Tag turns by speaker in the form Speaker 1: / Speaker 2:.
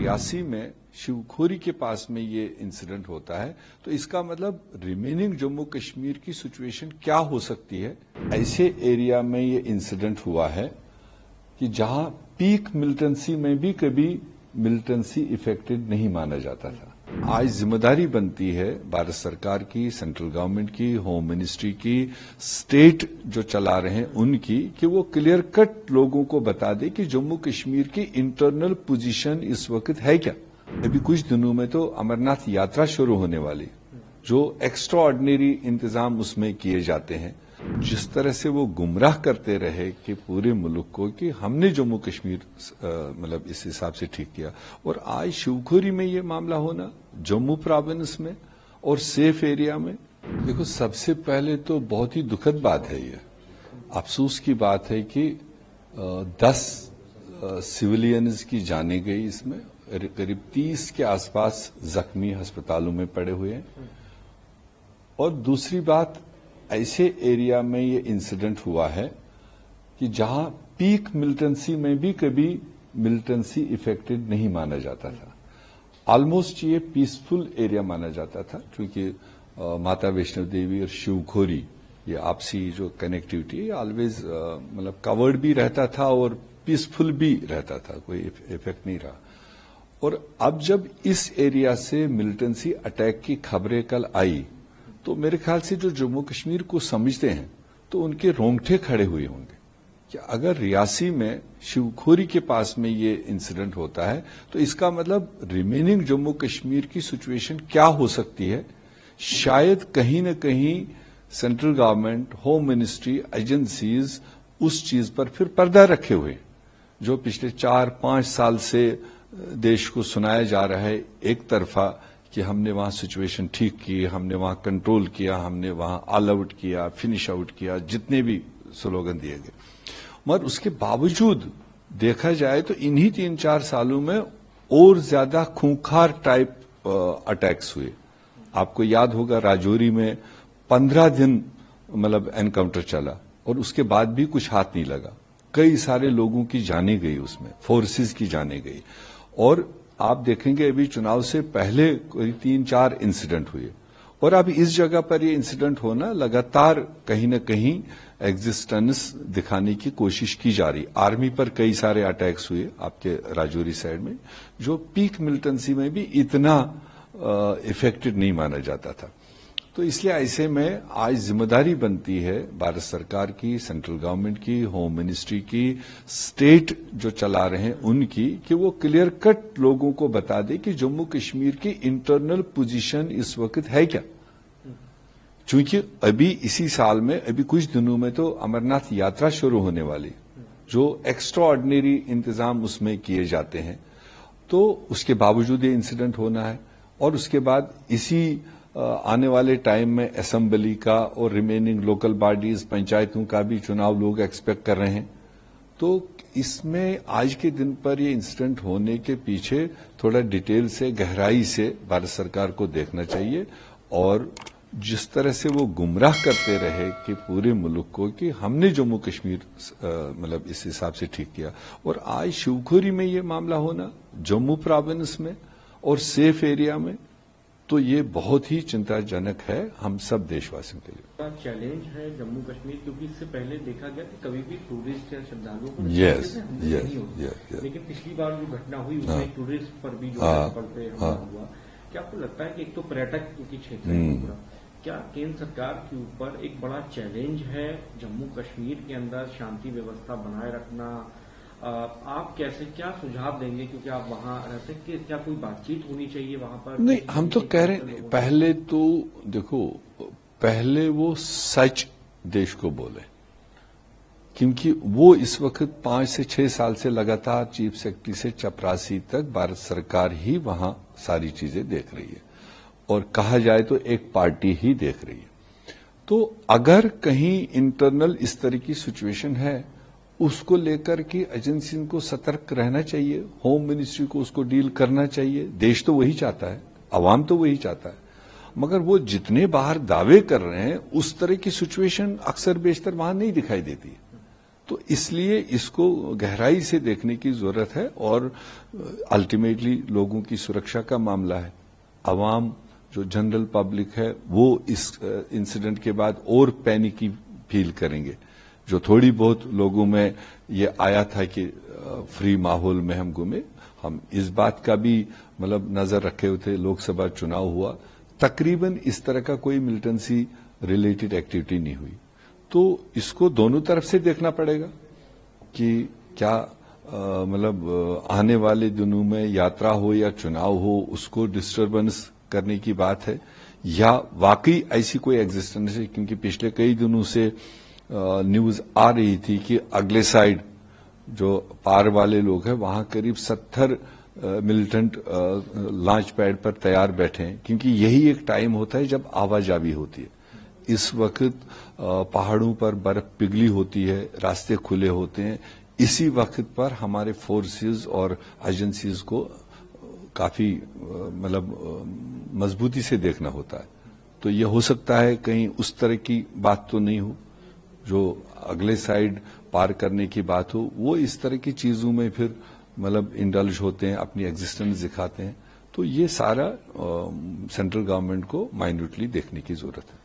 Speaker 1: रियासी में शिवखोरी के पास में ये इंसिडेंट होता है तो इसका मतलब रिमेनिंग जम्मू कश्मीर की सिचुएशन क्या हो सकती है। ऐसे एरिया में ये इंसिडेंट हुआ है कि जहां पीक मिलिटेंसी में भी कभी मिलिटेंसी इफेक्टेड नहीं माना जाता था। आज जिम्मेदारी बनती है भारत सरकार की, सेंट्रल गवर्नमेंट की, होम मिनिस्ट्री की, स्टेट जो चला रहे हैं उनकी, कि वो क्लियर कट लोगों को बता दे कि जम्मू कश्मीर की इंटरनल पोजीशन इस वक्त है क्या। अभी कुछ दिनों में तो अमरनाथ यात्रा शुरू होने वाली, जो एक्स्ट्रा ऑर्डिनरी इंतजाम उसमें किए जाते हैं। जिस तरह से वो गुमराह करते रहे कि पूरे मुल्क को कि हमने जम्मू कश्मीर मतलब इस हिसाब से ठीक किया, और आज शिवखोरी में ये मामला होना, जम्मू प्रोविंस में और सेफ एरिया में, देखो सबसे पहले तो बहुत ही दुखद बात है। ये अफसोस की बात है कि 10 सिविलियंस की जाने गई, इसमें करीब 30 के आसपास जख्मी अस्पतालों में पड़े हुए हैं। और दूसरी बात, ऐसे एरिया में ये इंसिडेंट हुआ है कि जहां पीक मिलिटेंसी में भी कभी मिलिटेंसी इफेक्टेड नहीं माना जाता था। ऑलमोस्ट ये पीसफुल एरिया माना जाता था, क्योंकि माता वैष्णो देवी और शिवखोरी ये आपसी जो कनेक्टिविटी है ऑलवेज मतलब कवर्ड भी रहता था और पीसफुल भी रहता था, कोई इफेक्ट नहीं रहा। और अब जब इस एरिया से मिलिटेंसी अटैक की खबरें कल आई तो मेरे ख्याल से जो जम्मू कश्मीर को समझते हैं तो उनके रोंगटे खड़े हुए होंगे कि अगर रियासी में शिवखोरी के पास में ये इंसिडेंट होता है तो इसका मतलब रिमेनिंग जम्मू कश्मीर की सिचुएशन क्या हो सकती है। शायद कहीं न कहीं central government, home ministry, agencies उस चीज पर फिर पर्दा रखे हुए, जो पिछले 4-5 साल से देश को सुनाया जा रहा है एक तरफा कि हमने वहां सिचुएशन ठीक की, हमने वहां कंट्रोल किया, हमने वहां ऑल आउट किया, फिनिश आउट किया, जितने भी स्लोगन दिए गए। मगर उसके बावजूद देखा जाए तो इन्हीं 3-4 सालों में और ज्यादा खूंखार टाइप अटैक्स हुए। आपको याद होगा राजौरी में 15 दिन मतलब एनकाउंटर चला और उसके बाद भी कुछ हाथ नहीं लगा। कई सारे लोगों की जाने गई, उसमें फोर्सेस की जाने गई। और आप देखेंगे अभी चुनाव से पहले कोई 3-4 इंसिडेंट हुए, और अब इस जगह पर ये इंसिडेंट होना लगातार कहीं न कहीं एग्जिस्टेंस दिखाने की कोशिश की जा रही। आर्मी पर कई सारे अटैक्स हुए आपके राजौरी साइड में, जो पीक मिलिटेंसी में भी इतना इफेक्टेड नहीं माना जाता था। तो इसलिए ऐसे में आज जिम्मेदारी बनती है भारत सरकार की, सेंट्रल गवर्नमेंट की, होम मिनिस्ट्री की, स्टेट जो चला रहे हैं उनकी, कि वो क्लियर कट लोगों को बता दे कि जम्मू कश्मीर की इंटरनल पोजीशन इस वक्त है क्या। क्योंकि अभी इसी साल में, अभी कुछ दिनों में तो अमरनाथ यात्रा शुरू होने वाली, जो एक्स्ट्रा ऑर्डिनरी इंतजाम उसमें किए जाते हैं। तो उसके बावजूद ये इंसिडेंट होना है, और उसके बाद इसी आने वाले टाइम में असेंबली का और रिमेनिंग लोकल बॉडीज, पंचायतों का भी चुनाव लोग एक्सपेक्ट कर रहे हैं। तो इसमें आज के दिन पर ये इंसिडेंट होने के पीछे थोड़ा डिटेल से, गहराई से भारत सरकार को देखना चाहिए। और जिस तरह से वो गुमराह करते रहे कि पूरे मुल्क को कि हमने जम्मू कश्मीर मतलब इस हिसाब से ठीक किया, और आज शिवखोरी में ये मामला होना, जम्मू प्रोविंस में और सेफ एरिया में, तो ये बहुत ही चिंताजनक है हम सब देशवासियों के लिए।
Speaker 2: चैलेंज है जम्मू कश्मीर, क्योंकि इससे पहले देखा गया कि कभी भी टूरिस्ट या श्रद्धालुओं को नहीं होता, लेकिन पिछली बार जो घटना हुई उसमें टूरिस्ट पर भी जो पे हमला हुआ। क्या आपको लगता है कि एक तो पर्यटक की क्षेत्र है पूरा, क्या केंद्र सरकार के ऊपर एक बड़ा चैलेंज है जम्मू कश्मीर के अंदर शांति व्यवस्था बनाए रखना? आप कैसे, क्या सुझाव देंगे, क्योंकि आप वहां रहते, कि क्या कोई बातचीत होनी चाहिए वहां पर? नहीं,
Speaker 1: हम तो कह रहे हैं पहले तो देखो, पहले वो सच देश को बोले, क्योंकि वो इस वक्त 5 से 6 साल से लगातार चीफ सेक्रेटरी से चपरासी तक भारत सरकार ही वहां सारी चीजें देख रही है, और कहा जाए तो एक पार्टी ही देख रही है। तो अगर कहीं इंटरनल इस तरह की सिचुएशन है, उसको लेकर के एजेंसी को सतर्क रहना चाहिए, होम मिनिस्ट्री को उसको डील करना चाहिए। देश तो वही चाहता है, आवाम तो वही चाहता है, मगर वो जितने बाहर दावे कर रहे हैं उस तरह की सिचुएशन अक्सर बेशतर वहां नहीं दिखाई देती है। تو اس لیے اس کو گہرائی سے دیکھنے کی ضرورت ہے، اور الٹیمیٹلی لوگوں کی سرکشا کا معاملہ ہے. عوام جو جنرل پبلک ہے وہ اس انسیڈنٹ کے بعد اور پینیکی فیل کریں گے. جو تھوڑی بہت لوگوں میں یہ آیا تھا کہ فری ماحول میں ہم گھومے، ہم اس بات کا بھی نظر رکھے ہوئے تھے. لوک سبھا چناؤ ہوا، تقریباً اس طرح کا کوئی ملٹنسی ریلیٹڈ ایکٹیویٹی نہیں ہوئی. تو اس کو دونوں طرف سے دیکھنا پڑے گا کہ کیا آنے والے دنوں میں یاترا ہو یا چناؤ ہو اس کو ڈسٹربنس کرنے کی بات ہے، یا واقعی ایسی کوئی ایگزسٹنس ہے. کیونکہ پچھلے کئی دنوں سے نیوز آ رہی تھی کہ اگلے سائڈ جو پار والے لوگ ہیں وہاں قریب 70 ملیٹنٹ لانچ پیڈ پر تیار بیٹھے ہیں، کیونکہ یہی ایک ٹائم ہوتا ہے جب آواجابی ہوتی ہے. اس وقت پہاڑوں پر برف پگھلی ہوتی ہے، راستے کھلے ہوتے ہیں. اسی وقت پر ہمارے فورسز اور ایجنسیز کو کافی مضبوطی سے دیکھنا ہوتا ہے. تو یہ ہو سکتا ہے کہیں اس طرح کی بات تو نہیں ہو جو اگلے سائڈ پار کرنے کی بات ہو. وہ اس طرح کی چیزوں میں پھر انڈلج ہوتے ہیں، اپنی ایگزسٹنس دکھاتے ہیں. تو یہ سارا سینٹرل گورنمنٹ کو مائنوٹلی دیکھنے کی ضرورت ہے.